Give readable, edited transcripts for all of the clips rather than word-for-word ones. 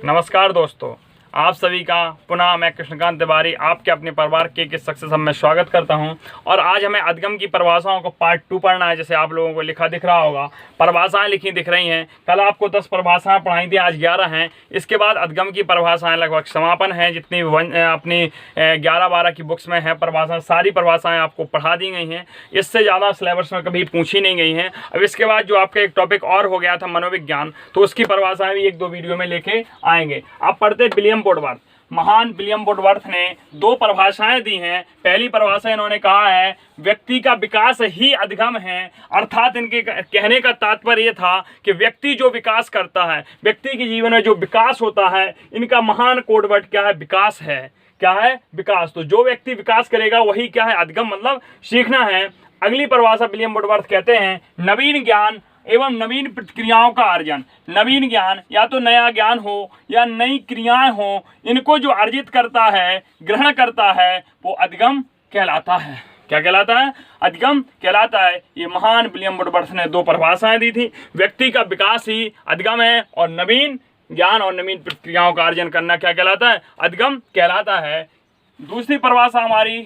नमस्कार दोस्तों, आप सभी का पुनः मैं कृष्णकांत तिवारी आपके अपने परिवार के सक्सेस में स्वागत करता हूं। और आज हमें अधिगम की परिभाषाओं को पार्ट 2 पढ़ना है। जैसे आप लोगों को लिखा दिख रहा होगा, परिभाषाएं लिखी दिख रही हैं। कल आपको 10 परिभाषाएं पढ़ाई थी, आज 11 हैं। इसके बाद अधिगम की परिभाषाएं लगभग समापन है। जितनी अपनी 11-12 की बुक्स में है परिभाषाएं, सारी परिभाषाएं आपको पढ़ा दी गई हैं। इससे ज़्यादा सिलेबस में कभी पूछी नहीं गई हैं। अब इसके बाद जो आपका एक टॉपिक और हो गया था मनोविज्ञान, तो उसकी परिभाषाएं भी 1-2 वीडियो में लेके आएंगे। आप पढ़ते विलियम वुडवर्थ, महान विलियम वुडवर्थ ने 2 परिभाषाएं दी हैं। पहली परिभाषा इन्होंने कहा है व्यक्ति का विकास ही अधिगम है। अर्थात इनके कहने का तात्पर्य ये था कि व्यक्ति जो विकास करता है, व्यक्ति के जीवन में जो विकास होता है, इनका महान कोडवर्ड क्या है? विकास है। क्या है? विकास। तो जो व्यक्ति विकास करेगा वही क्या है? अधिगम, मतलब सीखना है। अगली परिभाषा विलियम वुडवर्थ कहते हैं नवीन ज्ञान एवं नवीन प्रतिक्रियाओं का अर्जन। नवीन ज्ञान या तो नया ज्ञान हो या नई क्रियाएं हो, इनको जो अर्जित करता है, ग्रहण करता है, वो अधिगम कहलाता है। क्या कहलाता है? अधिगम कहलाता है। ये महान विलियम वुडवर्थ ने 2 परिभाषाएं दी थी। व्यक्ति का विकास ही अधिगम है और नवीन ज्ञान और नवीन प्रतिक्रियाओं का अर्जन करना क्या कहलाता है? अधिगम कहलाता है। दूसरी परिभाषा हमारी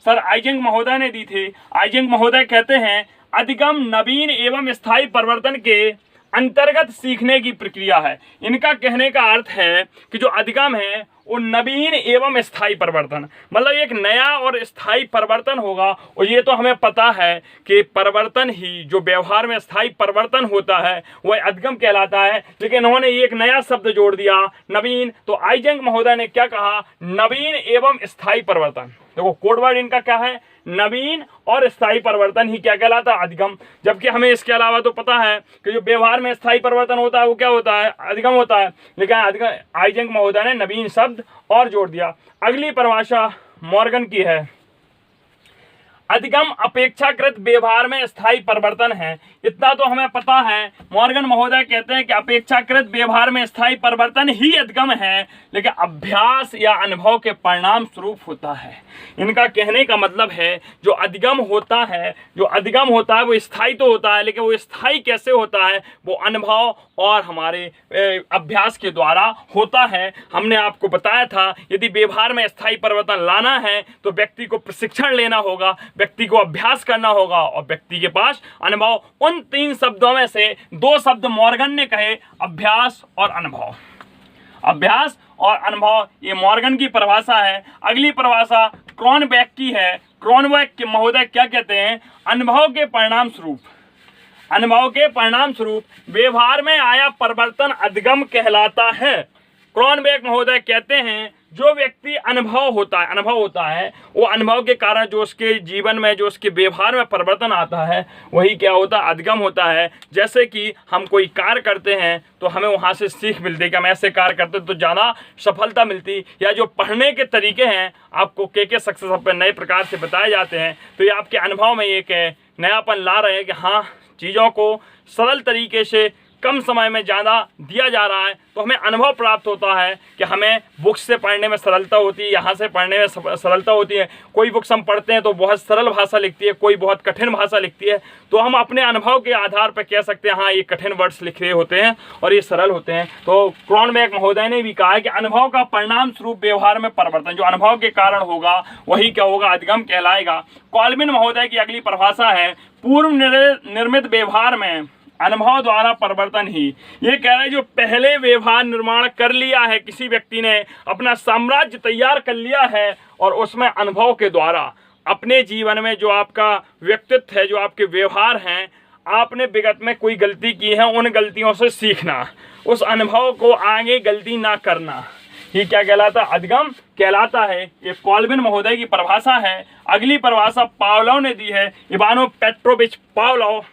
सर आइजंग महोदय ने दी थी। आइजंग महोदय कहते हैं अधिगम नवीन एवं स्थायी परिवर्तन के अंतर्गत सीखने की प्रक्रिया है। इनका कहने का अर्थ है कि जो अधिगम है वो नवीन एवं स्थायी परिवर्तन, मतलब एक नया और स्थायी परिवर्तन होगा। और ये तो हमें पता है कि परिवर्तन ही, जो व्यवहार में स्थायी परिवर्तन होता है, वह अधिगम कहलाता है। लेकिन उन्होंने एक नया शब्द जोड़ दिया, नवीन। तो आइजंग महोदय ने क्या कहा? नवीन एवं स्थायी परिवर्तन। देखो कोडवर्ड इनका क्या है? नवीन और स्थायी परिवर्तन ही क्या कहलाता है? अधिगम। जबकि हमें इसके अलावा तो पता है कि जो व्यवहार में स्थायी परिवर्तन होता है वो क्या होता है? अधिगम होता है। लेकिन आइजंग महोदय ने नवीन शब्द और जोड़ दिया। अगली परिभाषा मॉर्गन की है, अधिगम अपेक्षाकृत व्यवहार में स्थायी परिवर्तन है। इतना तो हमें पता है। मॉर्गन महोदय कहते हैं कि अपेक्षाकृत व्यवहार में स्थायी परिवर्तन ही अधिगम है, लेकिन अभ्यास या अनुभव के परिणाम स्वरूप होता है। इनका कहने का मतलब है जो अधिगम होता है, वो स्थायी तो होता है, लेकिन वो स्थायी कैसे होता है? वो अनुभव और हमारे अभ्यास के द्वारा होता है। हमने आपको बताया था यदि व्यवहार में स्थायी परिवर्तन लाना है तो व्यक्ति को प्रशिक्षण लेना होगा, व्यक्ति को अभ्यास करना होगा और व्यक्ति के पास अनुभव। उन 3 शब्दों में से 2 शब्द मॉर्गन ने कहे, अभ्यास और अनुभव। अभ्यास और अनुभव, ये मॉर्गन की परिभाषा है। अगली परिभाषा क्रॉनबेक की है। क्रॉनबेक के महोदय क्या कहते हैं? अनुभव के परिणाम स्वरूप व्यवहार में आया परिवर्तन अधिगम कहलाता है। क्रॉनबेक महोदय कहते हैं जो व्यक्ति अनुभव होता है, वो अनुभव के कारण जो उसके जीवन में, जो उसके व्यवहार में परिवर्तन आता है, वही क्या होता है? अधिगम होता है। जैसे कि हम कोई कार्य करते हैं तो हमें वहाँ से सीख मिलती है कि हम ऐसे कार्य करते तो ज़्यादा सफलता मिलती। या जो पढ़ने के तरीके हैं आपको के सक्सेस पर नए प्रकार से बताए जाते हैं, तो ये आपके अनुभव में एक नयापन ला रहे हैं कि हाँ, चीज़ों को सरल तरीके से कम समय में ज़्यादा दिया जा रहा है। तो हमें अनुभव प्राप्त होता है कि हमें बुक्स से पढ़ने में सरलता होती है, यहाँ से पढ़ने में सरलता होती है। कोई बुक्स हम पढ़ते हैं तो बहुत सरल भाषा लिखती है, कोई बहुत कठिन भाषा लिखती है। तो हम अपने अनुभव के आधार पर कह सकते हैं हाँ, ये कठिन वर्ड्स लिख रहे होते हैं और ये सरल होते हैं। तो क्रॉनबेक महोदय ने भी कहा है कि अनुभव का परिणाम स्वरूप व्यवहार में परिवर्तन, जो अनुभव के कारण होगा वही क्या होगा? अधिगम कहलाएगा। कॉल्विन महोदय की अगली परिभाषा है पूर्व निर्मित व्यवहार में अनुभव द्वारा परिवर्तन ही। ये कह रहे हैं जो पहले व्यवहार निर्माण कर लिया है, किसी व्यक्ति ने अपना साम्राज्य तैयार कर लिया है और उसमें अनुभव के द्वारा अपने जीवन में जो आपका व्यक्तित्व है, जो आपके व्यवहार हैं, आपने विगत में कोई गलती की है, उन गलतियों से सीखना, उस अनुभव को आगे गलती ना करना, ये क्या कहलाता है? अधिगम कहलाता है। ये कॉल्विन महोदय की परिभाषा है। अगली परिभाषा पावलोव ने दी है, इवानो पेट्रोविच पावलोव,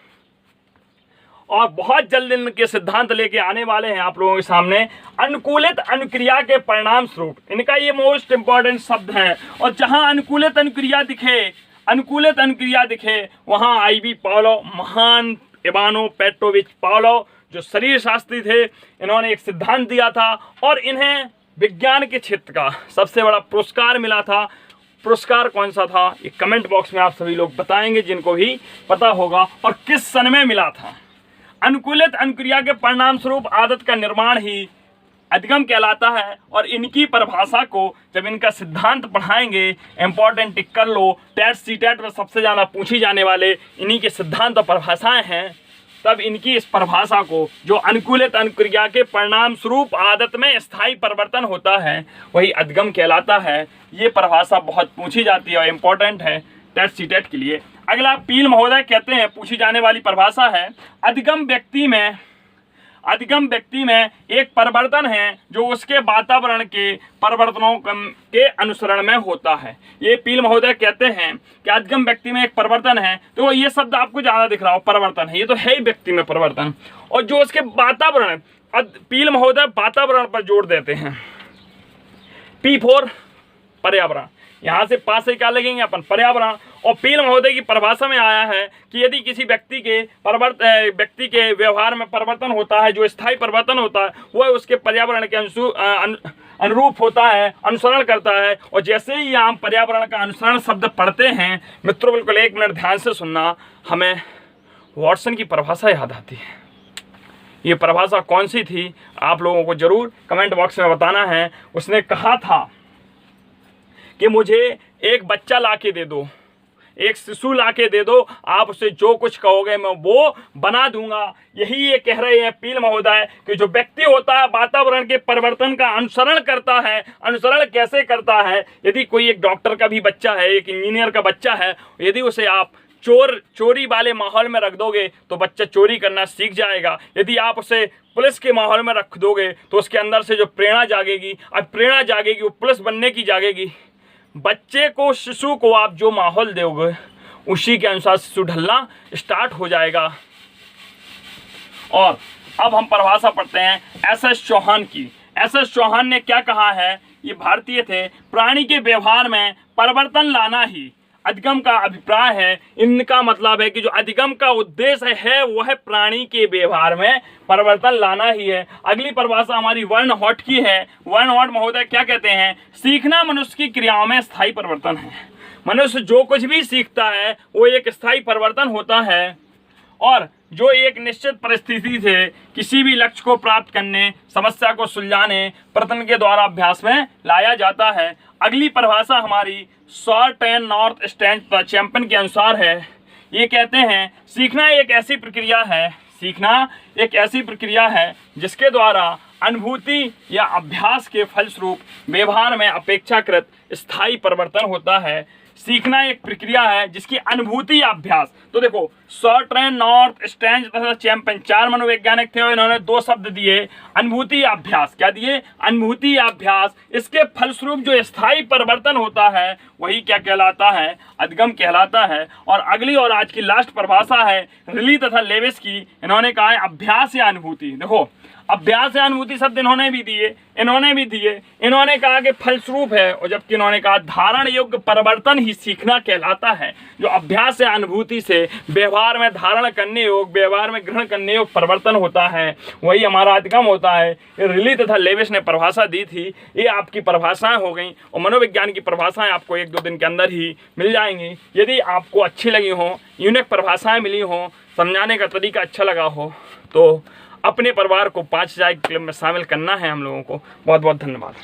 और बहुत जल्द इनके सिद्धांत लेके आने वाले हैं आप लोगों के सामने। अनुकूलित अनुक्रिया के परिणाम स्वरूप, इनका ये मोस्ट इंपॉर्टेंट शब्द है। और जहां अनुकूलित अनुक्रिया दिखे वहां आईवी पावलोव, महान इवानो पेट्रोविच पावलोव जो शरीर शास्त्री थे, इन्होंने एक सिद्धांत दिया था और इन्हें विज्ञान के क्षेत्र का सबसे बड़ा पुरस्कार मिला था। पुरस्कार कौन सा था? ये कमेंट बॉक्स में आप सभी लोग बताएंगे जिनको भी पता होगा, और किस सन में मिला था। अनुकूलित अनुक्रिया के परिणाम स्वरूप आदत का निर्माण ही अधिगम कहलाता है। और इनकी परिभाषा को जब इनका सिद्धांत पढ़ाएंगे, इंपॉर्टेंट टिक कर लो, टेट सीटेट में सबसे ज़्यादा पूछी जाने वाले इन्हीं के सिद्धांत और परिभाषाएं हैं, तब इनकी इस परिभाषा को जो अनुकूलित अनुक्रिया के परिणाम स्वरूप आदत में स्थायी परिवर्तन होता है वही अधिगम कहलाता है। ये परिभाषा बहुत पूछी जाती है और इम्पोर्टेंट है टेट सीटेट के लिए। अगला पील महोदय कहते हैं, पूछी जाने वाली परिभाषा है, अधिगम व्यक्ति में एक परिवर्तन है जो उसके वातावरण के परिवर्तनों के अनुसरण में होता है। ये पील महोदय कहते हैं कि अधिगम व्यक्ति में एक परिवर्तन है, तो ये शब्द आपको ज़्यादा दिख रहा हो, परिवर्तन है, ये तो है ही व्यक्ति में परिवर्तन, और जो उसके वातावरण, पील महोदय वातावरण पर जोर देते हैं। P4 पर्यावरण, यहाँ से पास से क्या लगेंगे अपन, पर्यावरण। और पील महोदय की परिभाषा में आया है कि यदि किसी व्यक्ति के व्यवहार में परिवर्तन होता है, जो स्थायी परिवर्तन होता है, वह उसके पर्यावरण के अनुरूप होता है, अनुसरण करता है। और जैसे ही हम पर्यावरण का अनुसरण शब्द पढ़ते हैं, मित्रों बिल्कुल 1 मिनट ध्यान से सुनना, हमें वॉटसन की परिभाषा याद आती है। ये परिभाषा कौन सी थी आप लोगों को जरूर कमेंट बॉक्स में बताना है। उसने कहा था कि मुझे एक बच्चा ला के दे दो, एक शिशु ला के दे दो, आप उसे जो कुछ कहोगे मैं वो बना दूंगा। यही ये कह रहे हैं पील महोदय कि जो व्यक्ति होता है वातावरण के परिवर्तन का अनुसरण करता है। अनुसरण कैसे करता है, यदि कोई एक डॉक्टर का भी बच्चा है, एक इंजीनियर का बच्चा है, यदि उसे आप चोरी वाले माहौल में रख दोगे तो बच्चा चोरी करना सीख जाएगा। यदि आप उसे पुलिस के माहौल में रख दोगे तो उसके अंदर से जो प्रेरणा जागेगी, अब प्रेरणा जागेगी वो पुलिस बनने की जागेगी। बच्चे को, शिशु को आप जो माहौल दोगे उसी के अनुसार शिशु ढलना स्टार्ट हो जाएगा। और अब हम परिभाषा पढ़ते हैं एस चौहान की। एस चौहान ने क्या कहा है, ये भारतीय थे, प्राणी के व्यवहार में परिवर्तन लाना ही अधिगम का अभिप्राय है। इनका मतलब है कि जो अधिगम का उद्देश्य है वह प्राणी के व्यवहार में परिवर्तन लाना ही है। अगली परिभाषा हमारी वर्नहॉट की है। वर्नहॉट महोदय क्या कहते हैं, सीखना मनुष्य की क्रियाओं में स्थायी परिवर्तन है। मनुष्य जो कुछ भी सीखता है वो एक स्थायी परिवर्तन होता है, और जो एक निश्चित परिस्थिति से किसी भी लक्ष्य को प्राप्त करने, समस्या को सुलझाने प्रयत्न के द्वारा अभ्यास में लाया जाता है। अगली परिभाषा हमारी short and north stand champion के अनुसार है। ये कहते हैं सीखना एक ऐसी प्रक्रिया है जिसके द्वारा अनुभूति या अभ्यास के फलस्वरूप व्यवहार में अपेक्षाकृत स्थायी परिवर्तन होता है। सीखना एक प्रक्रिया है जिसकी अनुभूति या अभ्यास, तो देखो शॉर्ट एंड नॉर्थ स्टैंड तथा चैंपियन 4 मनोवैज्ञानिक थे और इन्होंने 2 शब्द दिए, अनुभूति या अभ्यास। क्या दिए, अनुभूति या अभ्यास। इसके फलस्वरूप जो स्थायी परिवर्तन होता है वही क्या कहलाता है, अधिगम कहलाता है। और अगली और आज की लास्ट परिभाषा है रिली तथा लेविस की। इन्होंने कहा है अभ्यास या अनुभूति। देखो अभ्यास या अनुभूति शब्द इन्होंने भी दिए। इन्होंने कहा कि फलस्वरूप है, और जबकि इन्होंने कहा धारण योग्य परिवर्तन ही सीखना कहलाता है। जो अभ्यास या अनुभूति से व्यवहार में धारण करने योग्य, व्यवहार में ग्रहण करने योग्य परिवर्तन होता है वही हमारा अधिगम होता है। रिली तथा लेविस ने परिभाषा दी थी। ये आपकी परिभाषाएं हो गई, और मनोविज्ञान की परिभाषाएं आपको 1-2 दिन के अंदर ही मिल जाएंगी। यदि आपको अच्छी लगी हो, यूनिक परिभाषाएं मिली हो, समझाने का तरीका अच्छा लगा हो, तो अपने परिवार को 5000 क्लब में शामिल करना है हम लोगों को। बहुत बहुत धन्यवाद।